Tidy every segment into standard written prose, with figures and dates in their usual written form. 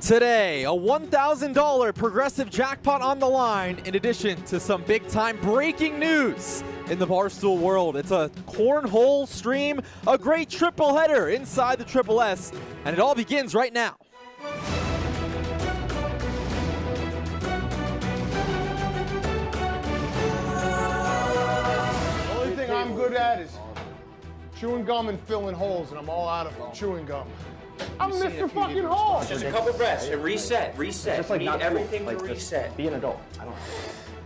Today, a $1,000 progressive jackpot on the line, in addition to some big-time breaking news in the Barstool world. It's a cornhole stream, a great triple header inside the Triple S, and it all begins right now. The only thing I'm good at is chewing gum and filling holes, and I'm all out of chewing gum. I'm Mr. Fucking Hole. Just a couple breaths and reset. Just like You need everything cool. to Like, reset. just be an adult. I don't know.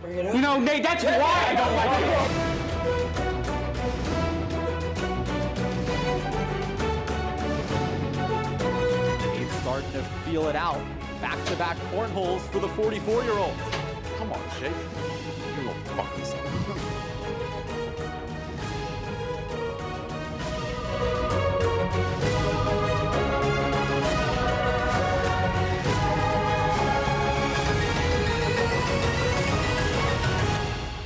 Bring it up. You know, Nate, that's why I don't like it. He's starting to feel it out. Back-to-back cornholes for the 44-year-old. Come on, Jake. You little fucking son.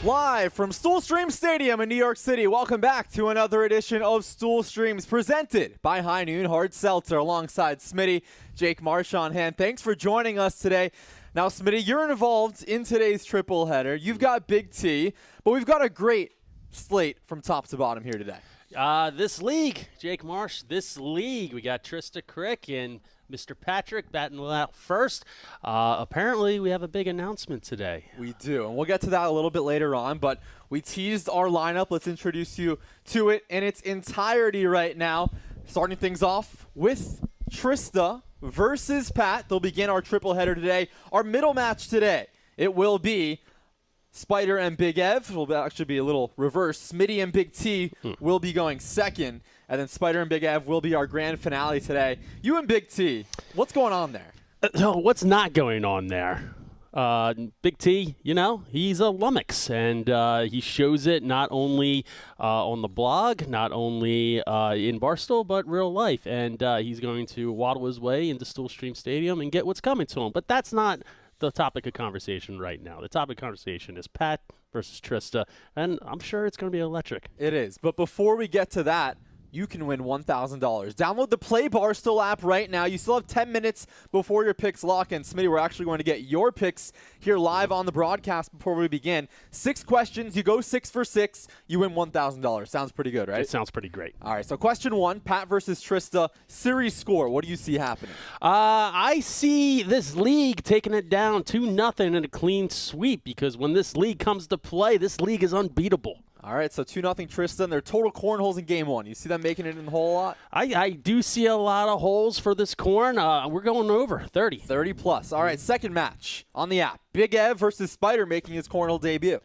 Live from Stool Stream Stadium in New York City, welcome back to another edition of Stool Streams presented by High Noon Hard Seltzer alongside Smitty, Jake Marsh on hand. Thanks for joining us today. Now, Smitty, you're involved in today's triple header. You've got Big T, but we've got a great slate from top to bottom here today. This league, Jake Marsh, we got Trysta Krick and Mr. Patrick batting out first. Apparently, we have a big announcement today. We do, and we'll get to that a little bit later on, but we teased our lineup. Let's introduce you to it in its entirety right now. Starting things off with Trysta versus Pat. They'll begin our triple header today. Our middle match today, it will be Spider and Big Ev. It will actually be a little reverse. Smitty and Big T will be going second, and then Spider and Big Ev will be our grand finale today. You and Big T, what's going on there? What's not going on there? Big T, you know, he's a lummox, and he shows it not only on the blog, not only in Barstool, but real life. And he's going to waddle his way into Stool Stream Stadium and get what's coming to him. But that's not the topic of conversation right now. The topic of conversation is Pat versus Trysta, and I'm sure it's going to be electric. It is. But before we get to that, you can win $1,000. Download the Play Barstool app right now. You still have 10 minutes before your picks lock in. Smitty, we're actually going to get your picks here live on the broadcast before we begin. 6 questions. You go 6 for 6. You win $1,000. Sounds pretty good, right? It sounds pretty great. All right, so question 1, Pat versus Trysta, series score. What do you see happening? I see this league taking it down 2-0 in a clean sweep, because when this league comes to play, this league is unbeatable. All right, so 2-0 Trysta, and their total cornholes in game 1. You see them making it in the hole a lot? I do see a lot of holes for this corn. We're going over 30. 30 plus. All right, second match on the app. Big Ev versus Spider making his cornhole debut.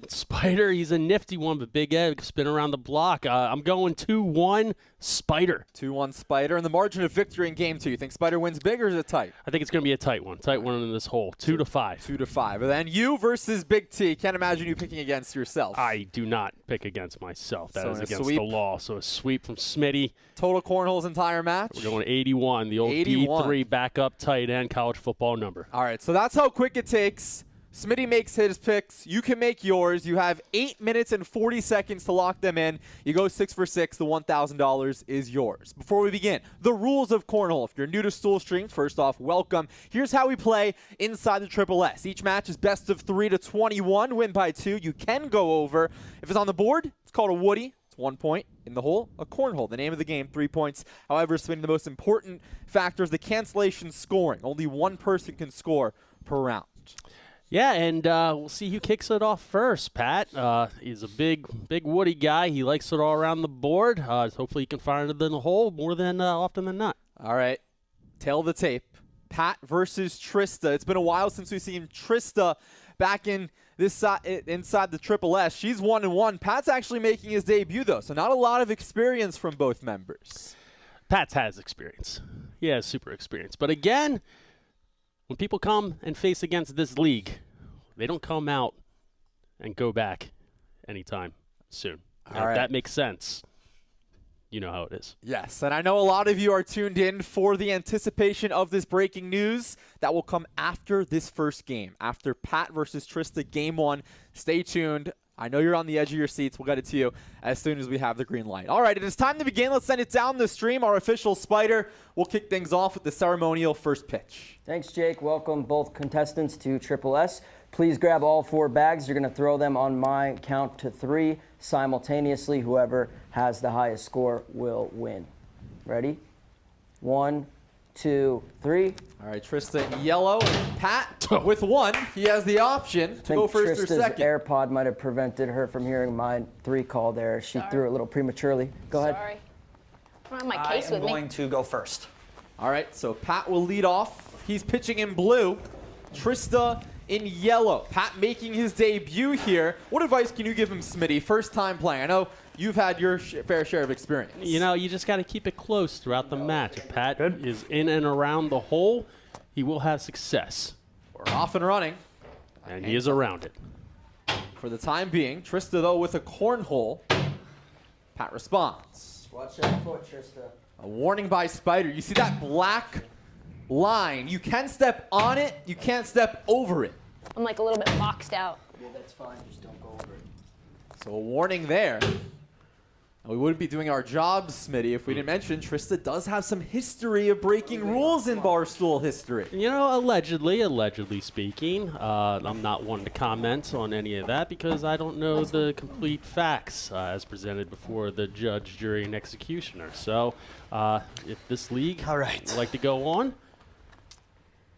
Spider, he's a nifty one, but Big Ed spin around the block. I'm going 2-1 Spider. 2-1 Spider. And the margin of victory in game 2. You think Spider wins big, or is it tight? I think it's going to be a tight one. Tight one in this hole. 2-5. 2-5. And then you versus Big T. Can't imagine you picking against yourself. I do not pick against myself. That So is in a against sweep? the law. So a sweep from Smitty. Total cornholes entire match? We're going 81, the old 81. D3 backup tight end college football number. All right, so that's how quick it takes. Smitty makes his picks. You can make yours. You have 8 minutes and 40 seconds to lock them in. You go 6 for 6. The $1,000 is yours. Before we begin, the rules of cornhole. If you're new to Stool Streams, first off, welcome. Here's how we play inside the Triple S. Each match is best of 3 to 21. Win by 2. You can go over. If it's on the board, it's called a woody. It's 1 point. In the hole, a cornhole. The name of the game, 3 points. However, Smitty, the most important factor is the cancellation scoring. Only one person can score per round. Yeah, and we'll see who kicks it off first. Pat, he's a big woody guy. He likes it all around the board. Hopefully he can find it in the hole more than often than not. All right, tail of the tape. Pat versus Trysta. It's been a while since we've seen Trysta back in this inside the Triple S. She's 1-1. Pat's actually making his debut, though, so not a lot of experience from both members. Pat has experience. He has super experience. But again, when people come and face against this league, they don't come out and go back anytime soon. All right. If that makes sense. You know how it is. Yes, and I know a lot of you are tuned in for the anticipation of this breaking news that will come after this first game, after Pat versus Trysta game 1. Stay tuned. I know you're on the edge of your seats. We'll get it to you as soon as we have the green light. All right, it is time to begin. Let's send it down the stream. Our official spider will kick things off with the ceremonial first pitch. Thanks, Jake. Welcome both contestants to Triple S. Please grab all 4 bags. You're going to throw them on my count to 3 simultaneously. Whoever has the highest score will win. Ready? 1, 2, 3. All right, Trysta in yellow. Pat with 1. He has the option to go first Trista's or second. AirPod might have prevented her from hearing my 3 call there. She threw it a little prematurely. Go ahead. Sorry. I don't have my case with I'm me. going to go first. All right, so Pat will lead off. He's pitching in blue. Trysta in yellow. Pat making his debut here. What advice can you give him, Smitty? First time playing. I know you've had your fair share of experience. You know, you just got to keep it close throughout the match. If Pat is in and around the hole, he will have success. We're off and running. And he is around it. For the time being, Trysta, though, with a cornhole. Pat responds. Watch that foot, Trista. A warning by Spider. You see that black line. You can step on it. You can't step over it. I'm like a little bit boxed out. Yeah, that's fine. Just don't go over it. So a warning there. We wouldn't be doing our jobs, Smitty, if we didn't mention Trysta does have some history of breaking rules in Barstool history. You know, allegedly speaking, I'm not one to comment on any of that because I don't know the complete facts as presented before the judge, jury, and executioner. So if this league All right. would like to go on,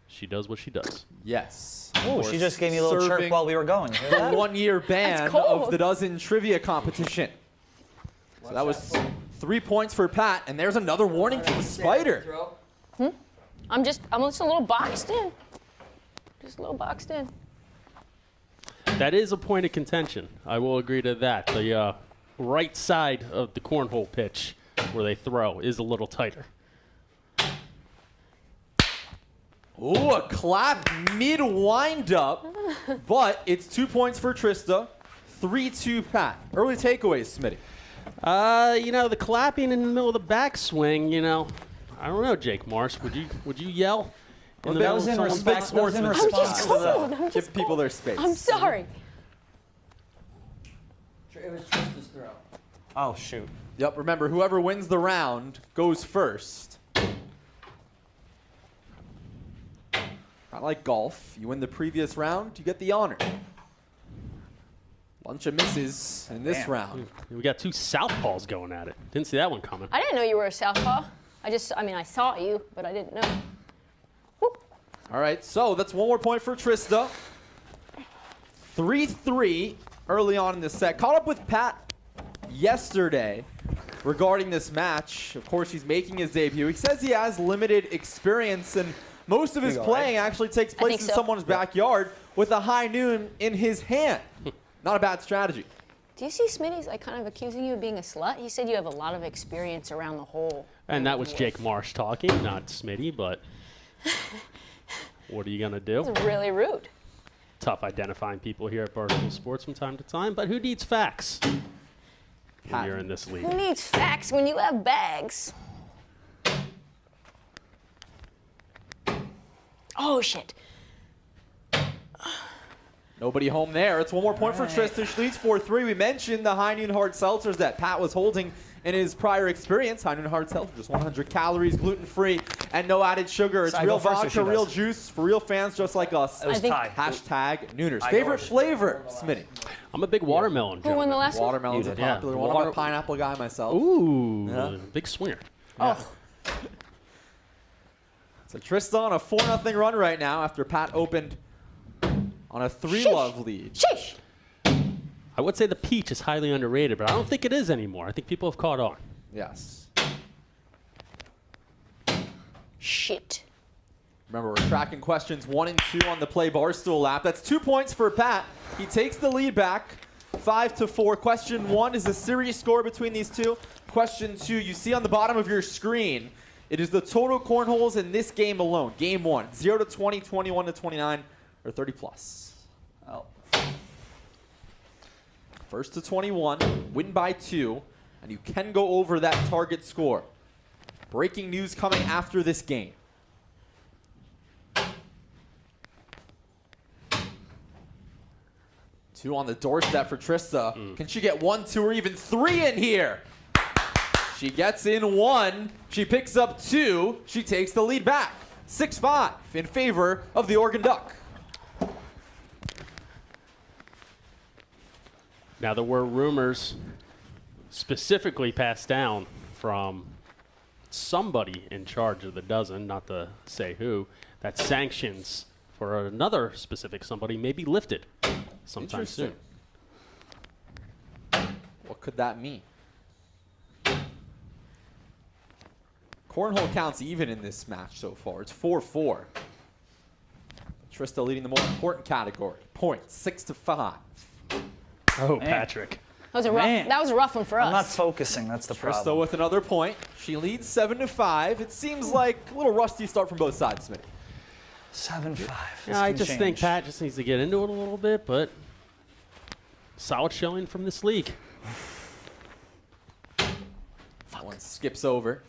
she does what she does. Yes. Oh, she just gave me a little chirp Serving while we were going. Hear the that? 1-year ban cold. of the dozen trivia competition. So that was 3 points for Pat, and there's another warning for the Spider. I'm just a little boxed in. Just a little boxed in. That is a point of contention. I will agree to that. The right side of the cornhole pitch where they throw is a little tighter. Ooh, a clap mid-wind-up, but it's 2 points for Trysta, 3-2 Pat. Early takeaways, Smitty. You know, the clapping in the middle of the backswing, you know, I don't know, Jake Marsh. Would you yell in the That middle was of in someone's response. That was in sportsman. response to the. Give people their space. I'm sorry. It was Trista's throw. Oh shoot. Yep, remember, whoever wins the round goes first. Not like golf. You win the previous round, you get the honor. Bunch of misses in this Damn. round. We got 2 southpaws going at it. Didn't see that one coming. I didn't know you were a southpaw. I saw you, but I didn't know. Whoop. All right, so that's 1 more point for Trysta. 3-3 early on in the set. Caught up with Pat yesterday regarding this match. Of course, he's making his debut. He says he has limited experience, and most of his playing actually takes place in so. someone's backyard with a high noon in his hand. Not a bad strategy. Do you see Smitty's like kind of accusing you of being a slut? He said you have a lot of experience around the hole. And that was Jake Marsh talking, not Smitty, but what are you going to do? It's really rude. Tough identifying people here at Barstool Sports from time to time, but who needs facts when you're in this league? Who needs facts when you have bags? Oh, shit. Nobody home there. It's 1 more point for Trysta. She leads 4-3. We mentioned the high noon hard seltzers that Pat was holding in his prior experience. High noon hard seltzer, just 100 calories, gluten-free, and no added sugar. It's So I real go first or she vodka, real does? juice for real fans just like us. It was I think- tied. Hashtag Nooners. I go Favorite first. flavor, Smitty? I'm a big watermelon Who won the last one? Watermelon's a did. Yeah. popular one. I'm a pineapple guy myself. Ooh, Yeah. big swinger. Oh, So Trysta on a 4-0 run right now after Pat opened on a 3-love lead. sheesh. I would say the peach is highly underrated, but I don't think it is anymore. I think people have caught on. Yes. Shit. Remember, we're tracking questions 1 and 2 on the Play Barstool lap. That's 2 points for Pat. He takes the lead back, 5-4. Question 1 is the series score between these two. Question 2, you see on the bottom of your screen, it is the total cornholes in this game alone. Game 1, 0-20, 21-29, or 30+. Oh. First to 21, win by 2, and you can go over that target score. Breaking news coming after this game. 2 on the doorstep for Trysta. Can she get 1, 2, or even 3 in here? She gets in 1. She picks up 2. She takes the lead back. 6-5 in favor of the Oregon Duck. Now, there were rumors specifically passed down from somebody in charge of the dozen, not to say who, that sanctions for another specific somebody may be lifted sometime soon. What could that mean? Cornhole counts even in this match so far. It's 4-4. Trysta leading the more important category. Points, 6-5. Oh, Man. Patrick. That was a rough one for us. I'm not focusing. That's the Trysta problem. with another point. She leads 7-5. It seems like a little rusty start from both sides, Smitty. 7-5. Yeah, I just think Pat just needs to get into it a little bit, but solid showing from this league. That one skips over.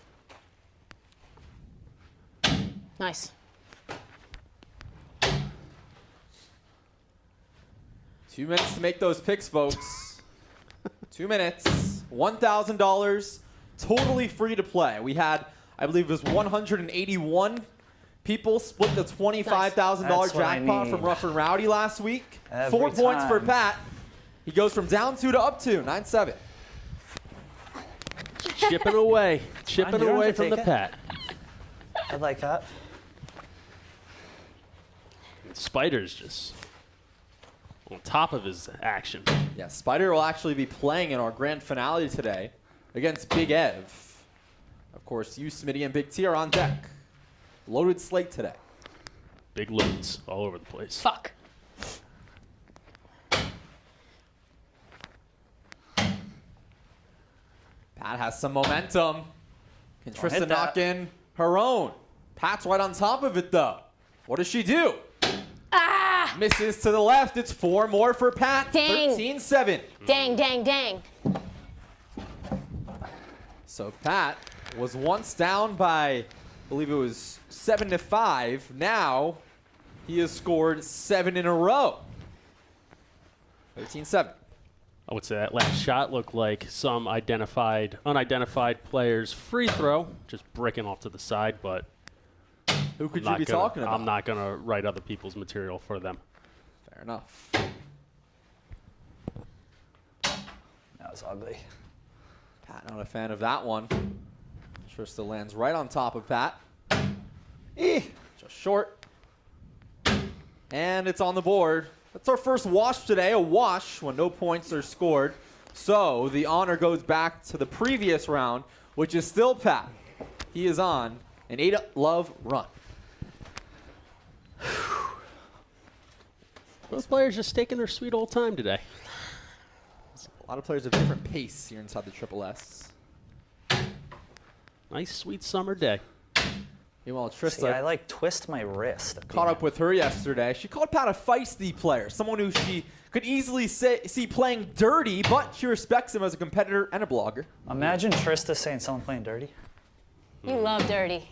Nice. 2 minutes to make those picks, folks. 2 minutes. $1,000. Totally free to play. We had, I believe it was 181 people split the $25,000 That's what I jackpot need. from Rough and Rowdy last week. Every 4 points for time. Pat. He goes from down 2 to up 2, 9-7. Chipping away. Chipping you don't away have to from the take it. Pat. I like that. Spider's just on top of his action. Yeah, Spider will actually be playing in our grand finale today against Big Ev. Of course, you, Smitty, and Big T are on deck. Loaded slate today. Big loads all over the place. Fuck. Pat has some momentum. Can Don't Trysta hit knock that. in her own? Pat's right on top of it, though. What does she do? Ah! Misses to the left. It's 4 more for Pat. Dang. 13-7. Dang, dang, dang. So Pat was once down by, I believe it was 7-5. Now he has scored 7 in a row. 13-7. I would say that last shot looked like some unidentified player's free throw, just breaking off to the side, but Who could I'm you be not gonna- talking about? I'm not going to write other people's material for them. Fair enough. That was ugly. Pat not a fan of that one. Trysta lands right on top of Pat. Just short. And it's on the board. That's our first wash today, a wash when no points are scored. So the honor goes back to the previous round, which is still Pat. He is on an 8-love run. Those players just taking their sweet old time today. A lot of players have different pace here inside the Triple S. Nice, sweet summer day. Meanwhile, See, Trysta I like twist my wrist. at the caught up end. with her yesterday. She called Pat a feisty player, someone who she could easily see playing dirty, but she respects him as a competitor and a blogger. Imagine Trysta saying someone playing dirty. You love dirty.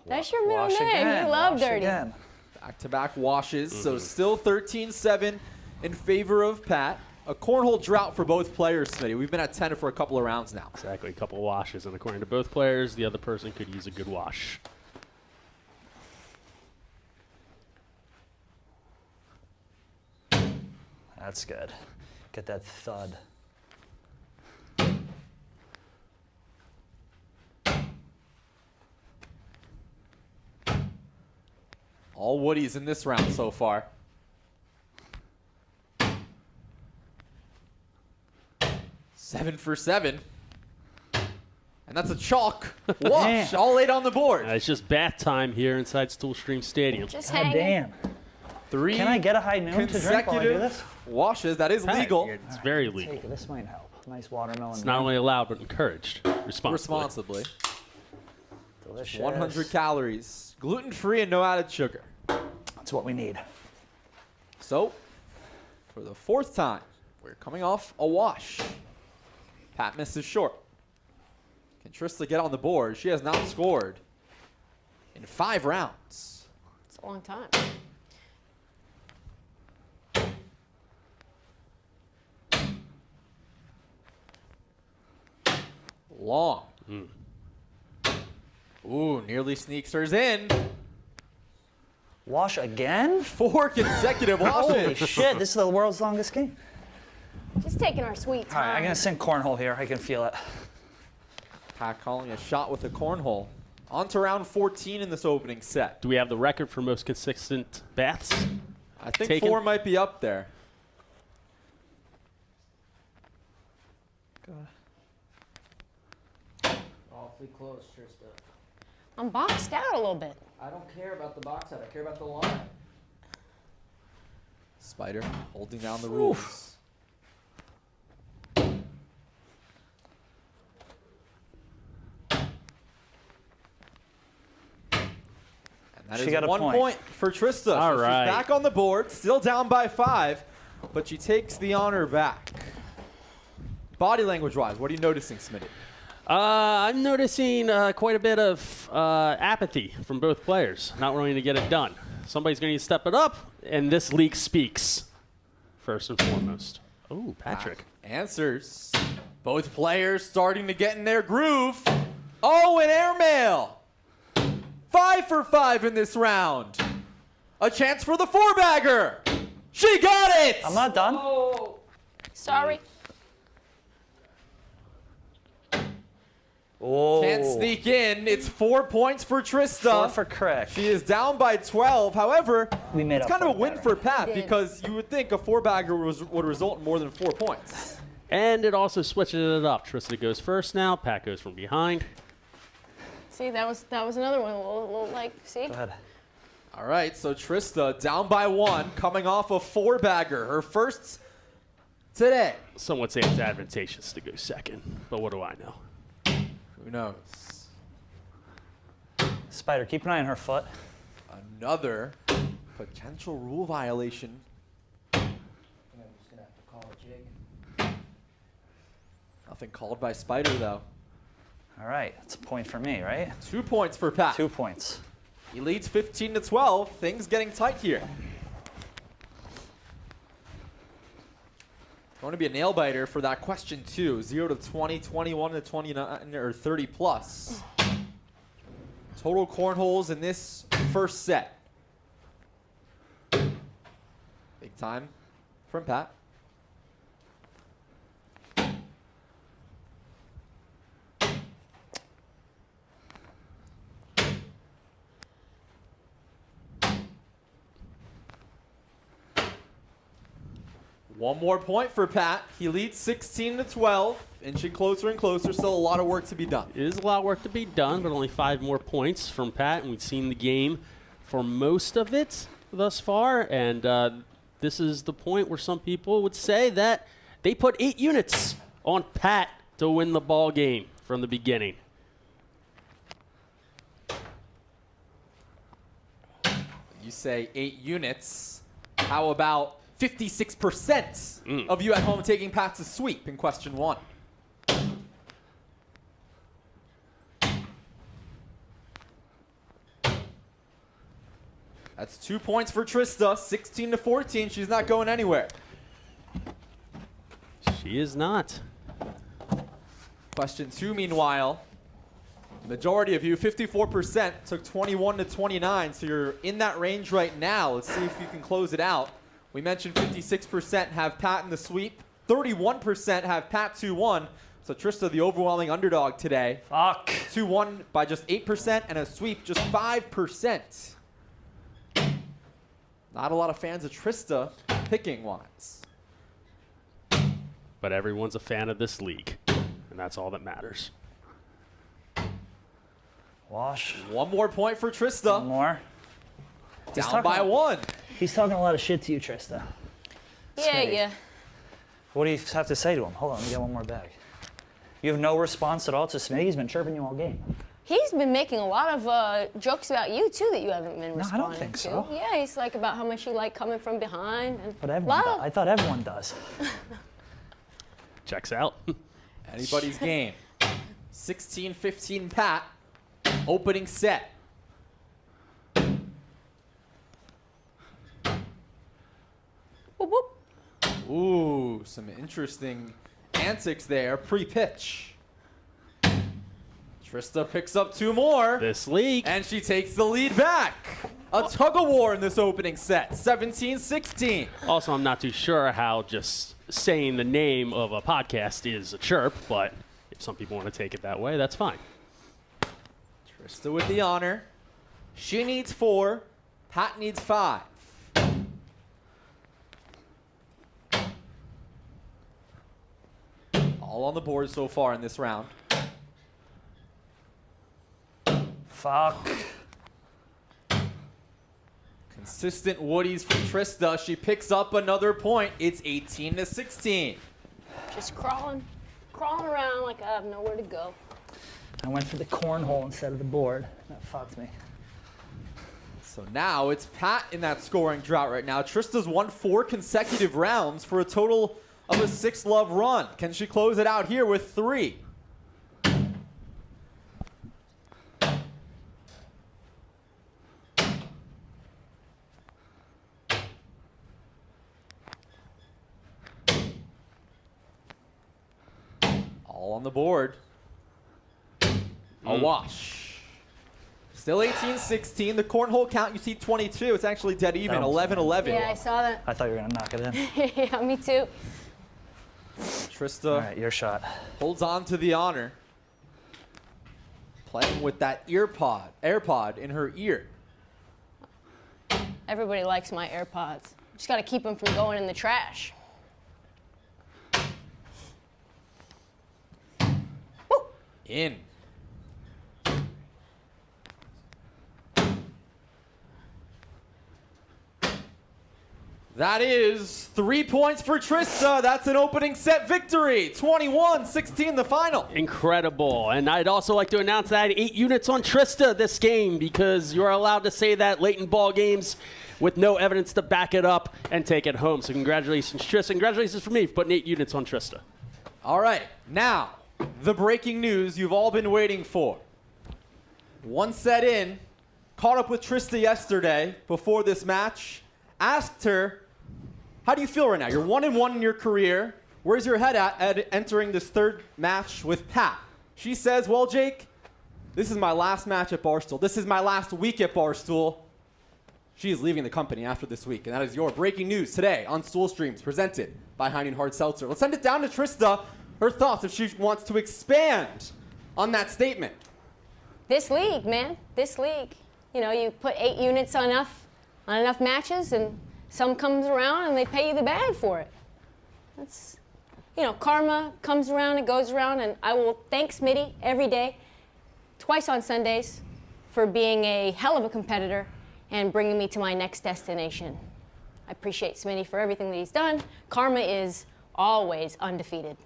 That's your middle Wash name. again. You love wash dirty. Again. Back-to-back washes, so still 13-7 in favor of Pat. A cornhole drought for both players, Smitty. We've been at 10 for a couple of rounds now. Exactly, a couple of washes, and according to both players, the other person could use a good wash. That's good. Get that thud. All Woodies in this round so far. Seven for 7. And that's a chalk wash, Man. all 8 on the board. It's just bath time here inside Stool Stream Stadium. Just God hang. damn. 3 Can I get a high noon to drink while I do consecutive this? washes. That is legal. It's very legal. Take it. This might help. Nice watermelon. It's not only allowed, but encouraged. Responsibly. Responsibly. delicious. 100 calories. Gluten-free and no added sugar. That's what we need. So, for the 4th time, we're coming off a wash. Pat misses short. Can Trysta get on the board? She has not scored in 5 rounds. It's a long time. Long. Ooh, nearly sneaks hers in. Wash again? 4 consecutive Holy washes. shit, this is the world's longest game. Just taking our sweet All right, time. I'm going to sink cornhole here. I can feel it. Pat calling a shot with a cornhole. On to round 14 in this opening set. Do we have the record for most consistent baths? I think Taken. 4 might be up there. Awfully close, Trista. I'm boxed out a little bit. I don't care about the box out. I care about the line. Spider holding down the rules. And that She is got a 1 point. point for Trista. All So right. she's back on the board, still down by 5, but she takes the honor back. Body language-wise, what are you noticing, Smitty? I'm noticing quite a bit of apathy from both players, not wanting to get it done. Somebody's going to step it up, and this league speaks, first and foremost. Oh, Patrick. Answers. Both players starting to get in their groove. Oh, an airmail. 5 for 5 in this round. A chance for the 4-bagger. She got it. I'm not done. Oh, sorry. Oh. Can't sneak in. It's 4 points for Trista. 4 for Krick. She is down by 12. However, We made it's up kind of a for it win better. for Pat We did. because you would think a 4-bagger would result in more than 4 points. And it also switches it up. Trista goes first now. Pat goes from behind. See, that was another one. A little like, see? Go ahead. All right, so Trista down by 1, coming off a 4-bagger. Her first today. Some would say it's advantageous to go second, but what do I know? Who knows? Spider, keep an eye on her foot. Another potential rule violation. I'm just going to have to call a jig. Nothing called by Spider, though. All right, that's a point for me, right? 2 points for Pat. 2 points. He leads 15-12. Things getting tight here. Going to be a nail biter for that question, too. 0 to 20, 21 to 29, or 30 plus. Total cornholes in this first set. Big time from Pat. One more point for Pat. He leads 16-12, inching closer and closer. Still a lot of work to be done. It is a lot of work to be done, but only 5 more points from Pat, and we've seen the game for most of it thus far. And this is the point where some people would say that they put 8 units on Pat to win the ball game from the beginning. You say 8 units. How about 56% of you at home taking Pat to sweep in question 1? That's 2 points for Trista, 16-14. She's not going anywhere. She is not. Question 2, meanwhile, the majority of you, 54%, took 21 to 29, so you're in that range right now. Let's see if you can close it out. We mentioned 56% have Pat in the sweep, 31% have Pat 2-1. So Trista, the overwhelming underdog today. Fuck. 2-1 by just 8% and a sweep just 5%. Not a lot of fans of Trista picking-wise. But everyone's a fan of this league, and that's all that matters. Wash. One more point for One Trista. more. Down by 1. He's talking a lot of shit to you, Trista. Yeah, Smitty. yeah. What do you have to say to him? Hold on, let me get one more bag. You have no response at all to Smitty? He's been chirping you all game. He's been making a lot of jokes about you, too, that you haven't been No, I responding don't think to. so. Yeah, he's like about how much you like coming from behind. And But everyone lot does. of- I thought everyone does. Checks out. Anybody's game. 16-15 Pat. Opening set. Whoop, whoop. Ooh, some interesting antics there. Pre-pitch. Trista picks up 2 more. This league. And she takes the lead back. A tug-of-war in this opening set, 17-16. Also, I'm not too sure how just saying the name of a podcast is a chirp, but if some people want to take it that way, that's fine. Trista with the honor. She needs 4. Pat needs 5. All on the board so far in this round. Fuck. Consistent woodies from Trista. She picks up another point. It's 18-16. Just crawling around like I have nowhere to go. I went for the cornhole instead of the board. That fucked me. So now it's Pat in that scoring drought right now. Trista's won 4 consecutive rounds for a total of a 6-love run. Can she close it out here with 3? All on the board. A wash. Still 18-16. The cornhole count, you see 22. It's actually dead even, 11-11. Yeah, I saw that. I thought you were gonna knock it in. Yeah, me too. Trista All right, your shot. holds on to the honor. Playing with that AirPod in her ear. Everybody likes my AirPods. Just got to keep them from going in the trash. Woo! In. That is 3 points for Trista. That's an opening set victory. 21-16 the final. Incredible. And I'd also like to announce that I had 8 units on Trista this game because you're allowed to say that late in ball games with no evidence to back it up and take it home. So congratulations, Trista. Congratulations for me for putting 8 units on Trista. All right, now the breaking news you've all been waiting for. One set in, caught up with Trista yesterday before this match, asked her, how do you feel right now? You're 1-1 in your career. Where's your head at entering this 3rd match with Pat? She says, well, Jake, this is my last match at Barstool. This is my last week at Barstool. She is leaving the company after this week, and that is your breaking news today on Stool Streams, presented by Heineken Hard Seltzer. Let's send it down to Trista, her thoughts if she wants to expand on that statement. This league, man, this league. You know, you put 8 units on enough matches, and some comes around and they pay you the bag for it. That's, you know, karma comes around, it goes around, and I will thank Smitty every day, twice on Sundays, for being a hell of a competitor and bringing me to my next destination. I appreciate Smitty for everything that he's done. Karma is always undefeated.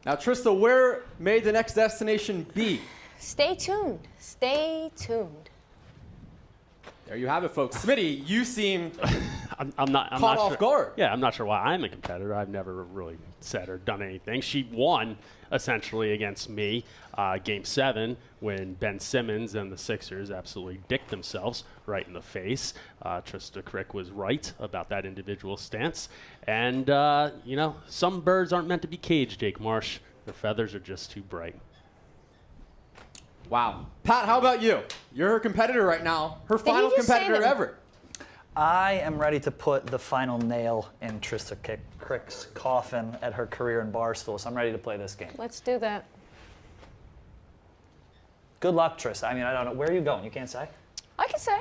Now, Trista, where may the next destination be? Stay tuned. Stay tuned. There you have it, folks. Smitty, you seem I'm not caught off sure. guard. Yeah, I'm not sure why I'm a competitor. I've never really said or done anything. She won essentially against me, Game 7, when Ben Simmons and the Sixers absolutely dicked themselves right in the face. Trysta Krick was right about that individual stance. And, you know, some birds aren't meant to be caged, Jake Marsh. Their feathers are just too bright. Wow. Pat, how about you? You're her competitor right now. Her Did he final just say competitor that- ever. I am ready to put the final nail in Trysta Krick's coffin at her career in Barstool, so I'm ready to play this game. Let's do that. Good luck, Trysta. I mean, I don't know. Where are you going? You can't say? I can say.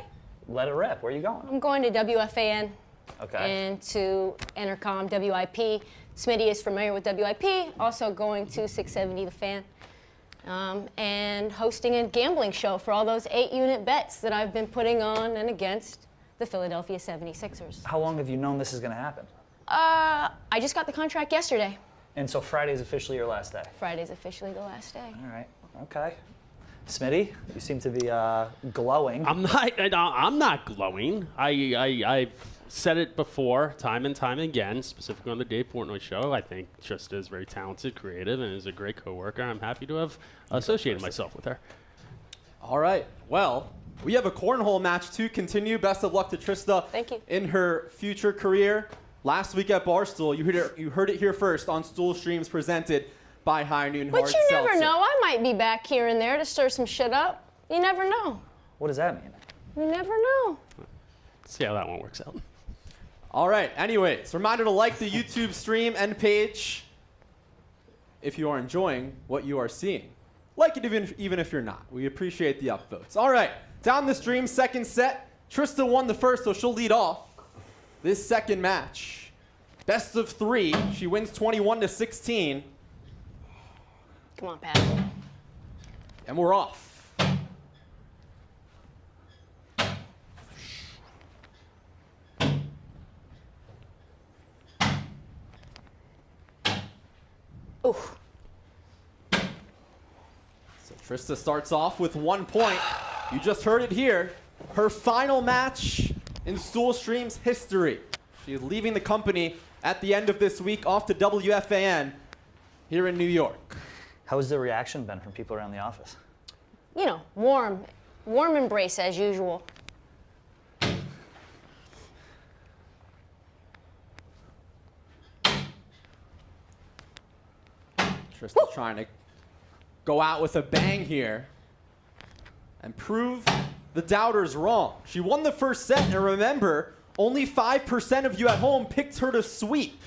Let it rip. Where are you going? I'm going to WFAN Okay. and to Entercom WIP. Smitty is familiar with WIP, also going to 670 The Fan, and hosting a gambling show for all those 8-unit bets that I've been putting on and against the Philadelphia 76ers. How long have you known this is going to happen? I just got the contract yesterday. And so Friday is officially your last day. Friday's officially the last day. All right. Okay. Smitty, you seem to be glowing. I'm not glowing. I've said it before, time and time again, specifically on the Dave Portnoy show. I think Trista is very talented, creative, and is a great coworker. I'm happy to have associated myself with her. All right. Well, we have a cornhole match to continue. Best of luck to Trista. Thank you. In her future career. Last week at Barstool, you heard it here first on Stool Streams, presented by High Noon But Hard you Seltzer. never know. I might be back here and there to stir some shit up. You never know. What does that mean? You never know. Let's see how that one works out. All right. Anyways, reminder to like the YouTube stream and page if you are enjoying what you are seeing. Like it even if you're not. We appreciate the upvotes. All right. Down the stream, second set. Trysta won the first, so she'll lead off this second match. Best of 3. She wins 21-16. Come on, Pat. And we're off. Ooh. So Trysta starts off with 1 point. You just heard it here. Her final match in Stool Stream's history. She is leaving the company at the end of this week off to WFAN here in New York. How has the reaction been from people around the office? You know, warm embrace as usual. Trysta trying to go out with a bang here and prove the doubters wrong. She won the first set, and remember, only 5% of you at home picked her to sweep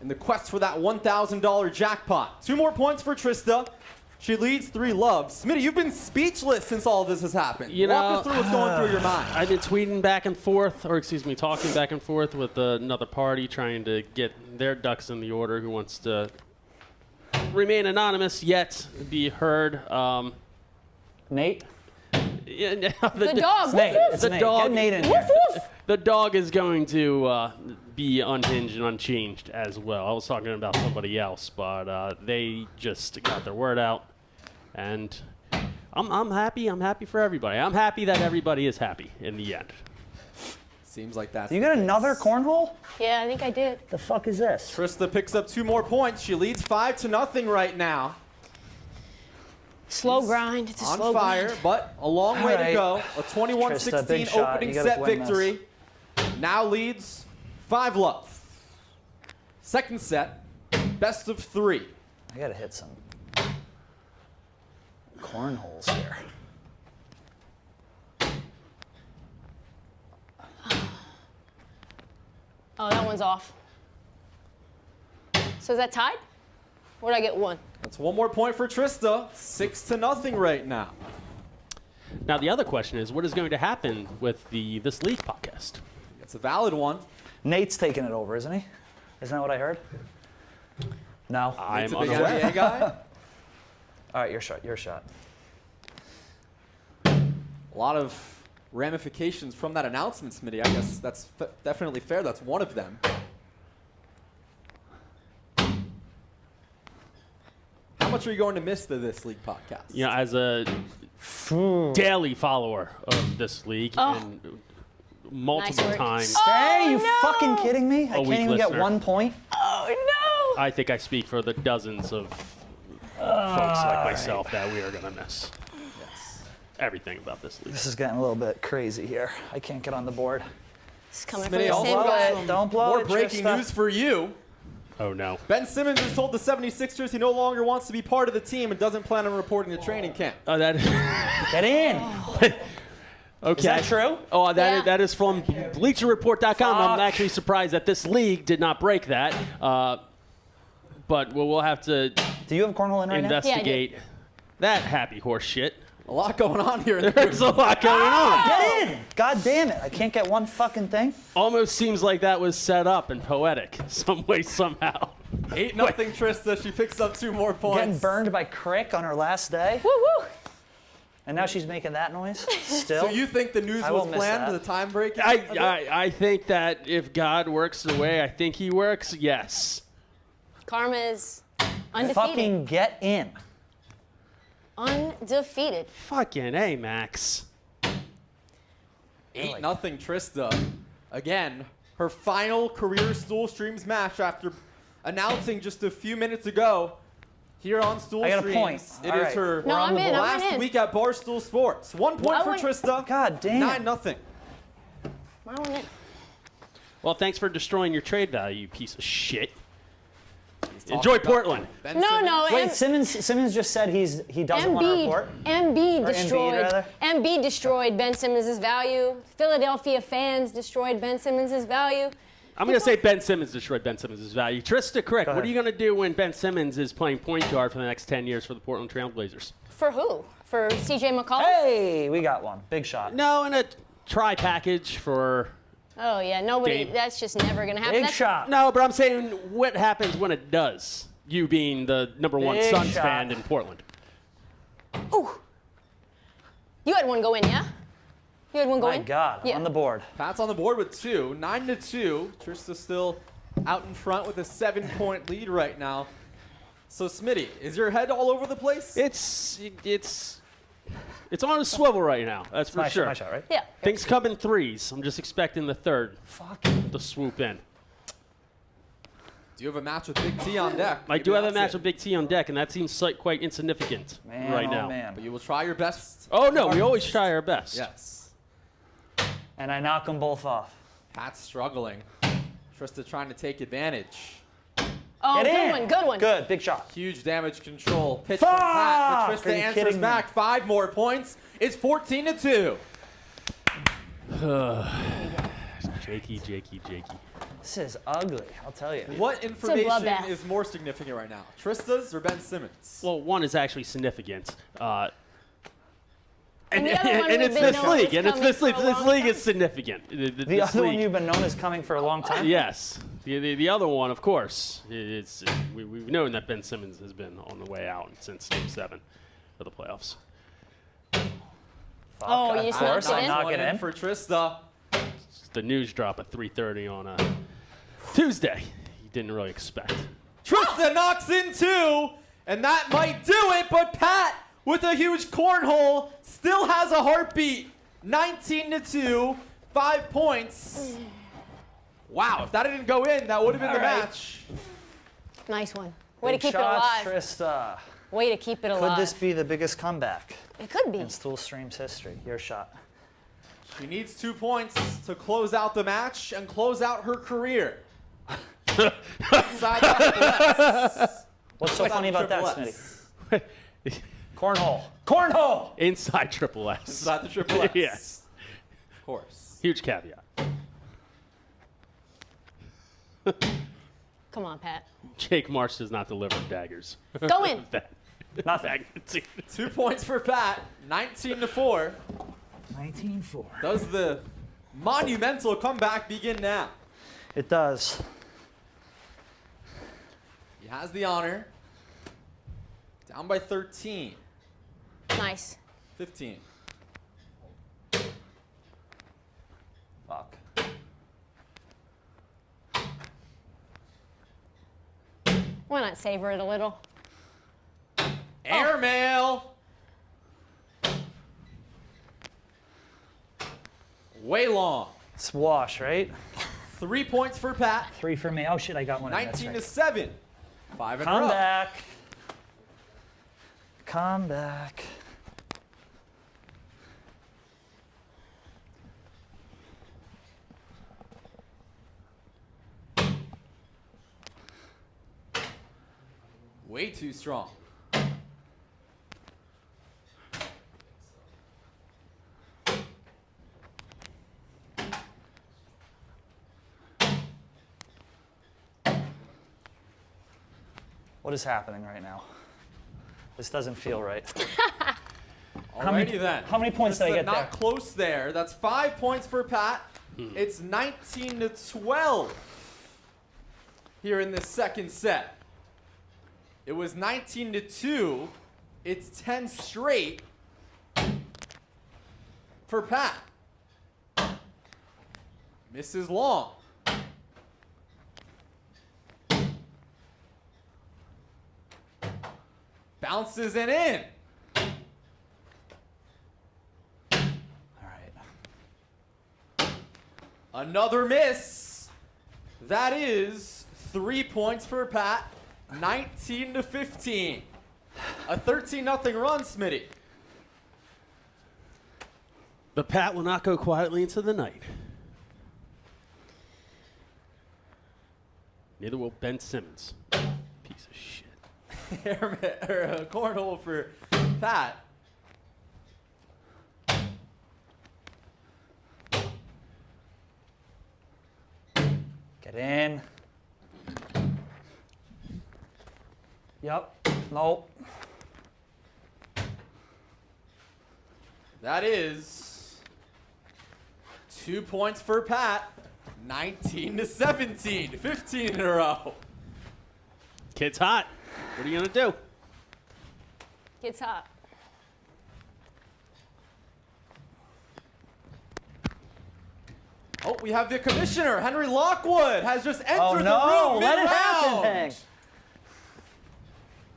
in the quest for that $1,000 jackpot. 2 more points for Trysta. She leads 3-love. Smitty, you've been speechless since all of this has happened. You Walk know, us through what's going through your mind. I've been tweeting back and forth, or excuse me, talking back and forth with another party trying to get their ducks in the order who wants to remain anonymous yet be heard. Nate? Yeah, The dog. Nate. Woof, woof. It's The Nate. dog- Get Nate in Woof, here. woof. The dog is going to be unhinged and unchanged as well. I was talking about somebody else, but they just got their word out, and I'm happy. I'm happy for everybody. I'm happy that everybody is happy in the end. Seems like that's You got another cornhole? Yeah, I think I did. The fuck is this? Trysta picks up 2 more points. She leads 5-0 right now. Slow grind. It's a On slow fire, grind. but a long way to Alright. go. A Trysta, 21-16 big shot. opening You gotta set win this. victory. Now leads 5-love. Second set, best of 3. I gotta hit some cornholes here. Oh, that one's off. So is that tied? Or did I get 1? That's 1 more point for Trysta. 6-0 right now. Now the other question is, what is going to happen with this league podcast? It's a valid one. Nate's taking it over, isn't he? Isn't that what I heard? No. I'm It's a big unaware. NBA guy. All right, your shot. Your shot. A lot of ramifications from that announcement, Smitty. I guess that's definitely fair. That's one of them. How much are you going to miss this league podcast? You know, as a daily follower of this league and multiple Nice work. times, Hey, you no. fucking kidding me? I weak can't even get listener. 1 point. Oh, no! I think I speak for the dozens of folks like myself that we are going to miss everything about this league. This is getting a little bit crazy here. I can't get on the board. It's coming Smitty, from the also same got guy. some Don't blow more it, breaking Trysta. news for you. Oh, no. Ben Simmons has told the 76ers he no longer wants to be part of the team and doesn't plan on reporting to training camp. Oh, that. Get in. Okay. Is that true? Oh, Yeah. that is from BleacherReport.com. I'm actually surprised that this league did not break that. But we'll have to Do you have cornhole in right investigate that happy horse shit. A lot going on here. In the There's a lot going on. now? Get in. God damn it. I can't get one fucking thing. Almost seems like that was set up and poetic some way, somehow. 8-0 Trysta. She picks up 2 more points. Getting burned by Krick on her last day. Woo woo! And now she's making that noise still. So you think the news I was won't miss planned, that. the time break? I think that if God works the way I think he works, yes. Karma is undefeated. Fucking get in. Undefeated. Fucking A, Max. 8-0 Trysta. Again, her final career Stool Streams match after announcing just a few minutes ago here on Stool I got a Streams. point. It All is right. her No, I'm in, I'm last in. week at Barstool Sports. 1 point Well, for I went- Trysta. God damn. 9-0. Why don't we- Well, thanks for destroying your trade value, you piece of shit. Enjoy Portland. Ben No, Simmons. no. Wait, Simmons just said he doesn't want to report. Embiid destroyed Ben Simmons' value. Philadelphia fans destroyed Ben Simmons' value. I'm going to say Ben Simmons destroyed Ben Simmons' value. Trysta Krick, what are you going to do when Ben Simmons is playing point guard for the next 10 years for the Portland Trail Blazers? For who? For C.J. McCollum? Hey, we got one. Big shot. No, in a try package for... Oh, yeah. Nobody. Dame. That's just never going to happen. Big shot. No, but I'm saying what happens when it does, you being the number one Big Suns shot. fan in Portland. Ooh. You had one go in, yeah? You had one go My in? God, Yeah. on the board. Pat's on the board with 2, 9-2. Trista still out in front with a 7-point lead right now. So Smitty, is your head all over the place? It's on a swivel right now. That's for sure. My shot, right? Yeah. Things come in threes. I'm just expecting the third to swoop in. Do you have a match with Big T on deck? I do have a match with Big T on deck, and that seems quite insignificant Man, right oh, now. man. But you will try your best. Oh, no, we always try our best. Yes. And I knock them both off. Pat's struggling. Trista trying to take advantage. Oh, Get good in. one. Good one. Good, big shot. Huge damage control. Pitch from Pat, but Fuck! Are Trista you answers kidding me? back. 5 more points. It's 14-2. Jakey. This is ugly, I'll tell you. What information bloodbath. is more significant right now? Trista's or Ben Simmons? Well, one is actually significant. And the other one we've it's been this known league, is and it's coming this league. for a This long league time. is significant. The This other one league- you've been known as coming for a long time? Yes. The other one, of course, we've known that Ben Simmons has been on the way out since Game 7 of the playoffs. Oh, you Of just course, knocked I it in? knock One it in. for Trista. It's the news drop at 3:30 on a Tuesday. You didn't really expect. Trista knocks in 2, and that might do it, but Pat, with a huge cornhole, still has a heartbeat. 19-2, 5 points. Wow, if that didn't go in, that would have been the All right. match. Nice one. Way to Big keep shots, it alive. Trista. Way to keep it alive. Could this be the biggest comeback It could be. in Stool Stream's history? Your shot. She needs 2 points to close out the match and close out her career. Inside the Triple S. What's so funny about that, Triple Smitty? S. Cornhole. Cornhole! Inside Triple S. Inside the Triple S. Yes. Of course. Huge caveat. Come on, Pat. Jake Marsh does not deliver daggers. Go in. Nothing. 2 points for Pat, 19-4. 19-4. Does the monumental comeback begin now? It does. He has the honor. Down by 13, Nice. 15. Fuck. Why not savor it a little? Airmail. Way long. It's wash, right? 3 points for Pat, 3 for me. Oh shit, I got one. 19-7. 5 in a row. Come back. Come back. Way too strong. What is happening right now? This doesn't feel right. Alrighty then. How many points did I get not there? close there. That's 5 points for Pat. It's 19-12 here in this second set. It was 19-2. It's 10 straight for Pat. Misses long. Bounces it in. All right. Another miss. That is 3 points for Pat. 19-15. A 13-0 run, Smitty. The Pat will not go quietly into the night. Neither will Ben Simmons. Peace. cornhole for Pat. Get in. Yep. Nope. That is 2 points for Pat. 19-17. 15 in a row. Kid's hot. What are you going to do? Gets hot. Oh, we have the commissioner, Henry Lockwood, has just entered the room Let it happen, mid-round. Hank.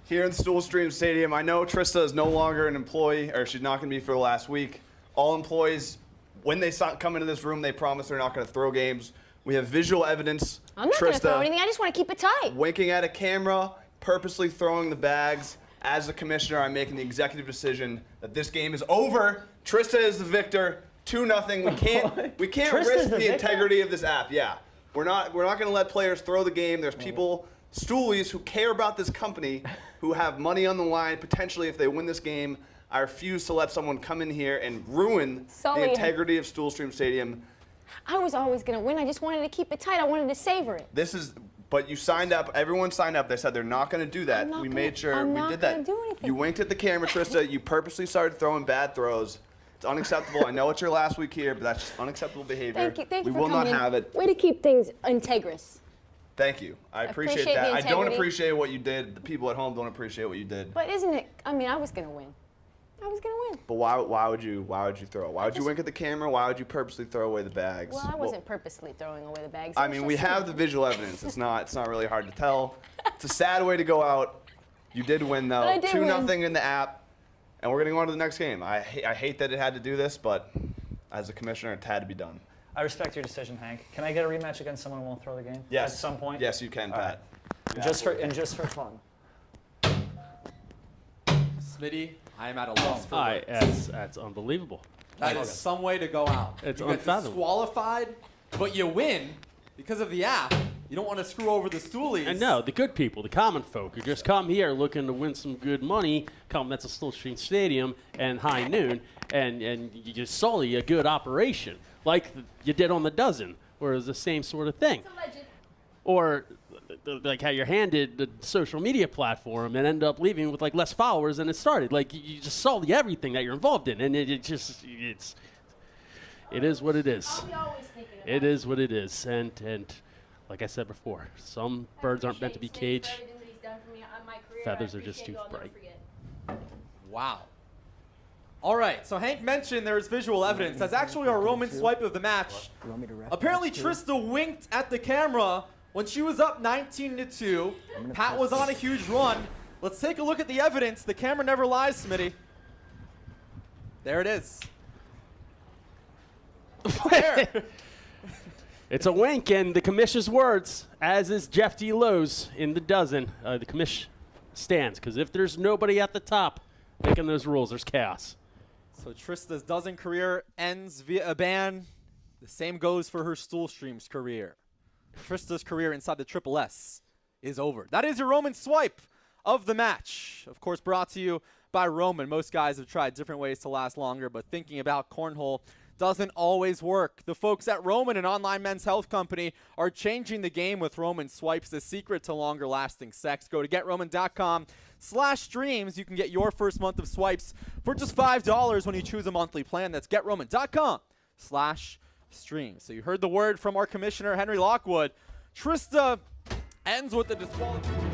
Here in Stool Stadium, I know Trysta is no longer an employee, or she's not going to be for the last week. All employees, when they come into this room, they promise they're not going to throw games. We have visual evidence. I'm not going to throw anything. I just want to keep it tight. Winking at a camera, purposely throwing the bags. As the commissioner, I'm making the executive decision that this game is over. Trysta is the victor. 2-0. We can't risk the integrity of this app. Yeah, we're not going to let players throw the game. There's people, stoolies, who care about this company, who have money on the line potentially if they win this game. I refuse to let someone come in here and ruin the integrity of Stool Stadium. I was always going to win. I just wanted to keep it tight. I wanted to savor it. But you signed up. Everyone signed up. They said they're not going to do that. We made sure we did that. Do anything. You winked at the camera, Trysta. You purposely started throwing bad throws. It's unacceptable. I know it's your last week here, but that's just unacceptable behavior. Thank you we for will not coming in. have it. Way to keep things integrous. Thank you. I appreciate appreciate that. the I don't integrity. appreciate what you did. The people at home don't appreciate what you did. But isn't it? I mean, I was going to win. I was going to win. But why would you throw? Why would you wink at the camera? Why would you purposely throw away the bags? Well, I wasn't purposely throwing away the bags. I mean, we have the visual evidence. It's not really hard to tell. It's a sad way to go out. You did win though. But I did 2-0 in the app, and we're gonna go on to the next game. I hate that it had to do this, but as a commissioner, it had to be done. I respect your decision, Hank. Can I get a rematch against someone who won't throw the game? Yes. At some point? Yes, you can, Pat. Right. Just for fun. Smitty, I am at a loss for words. That's unbelievable. That is some way to go out. It's you get unfathomable. disqualified, but you win because of the app. You don't want to screw over the stoolies. And no, the good people, the common folk who just come here looking to win some good money, come that's a Stool Stadium and high noon, and you just sully a good operation like you did on the dozen, where it was the same sort of thing. Or like how you're handed the social media platform and end up leaving with like less followers than it started. Like you just sully everything that you're involved in, and it is what it is. It is what it is, and like I said before, some birds aren't meant to be caged. Feathers are just too bright. Wow. All right, so Hank mentioned there's visual evidence. That's actually our Roman swipe of the match. Apparently, Trysta winked at the camera when she was up 19-2. Pat was on a huge run. Let's take a look at the evidence. The camera never lies, Smitty. There it is. There. It's a wink, and the commission's words, as is Jeff D. Lowe's in the dozen. The commish stands, because if there's nobody at the top making those rules, there's chaos. So Trysta's dozen career ends via a ban. The same goes for her Stool Streams career. Trysta's career inside the Triple S is over. That is your Roman swipe of the match. Of course, brought to you by Roman. Most guys have tried different ways to last longer, but thinking about cornhole doesn't always work. The folks at Roman, an online men's health company, are changing the game with Roman swipes, the secret to longer lasting sex. Go to GetRoman.com/streams. You can get your first month of swipes for just $5 when you choose a monthly plan. That's GetRoman.com/streams. So you heard the word from our commissioner, Henry Lockwood. Trysta ends with the disqualification.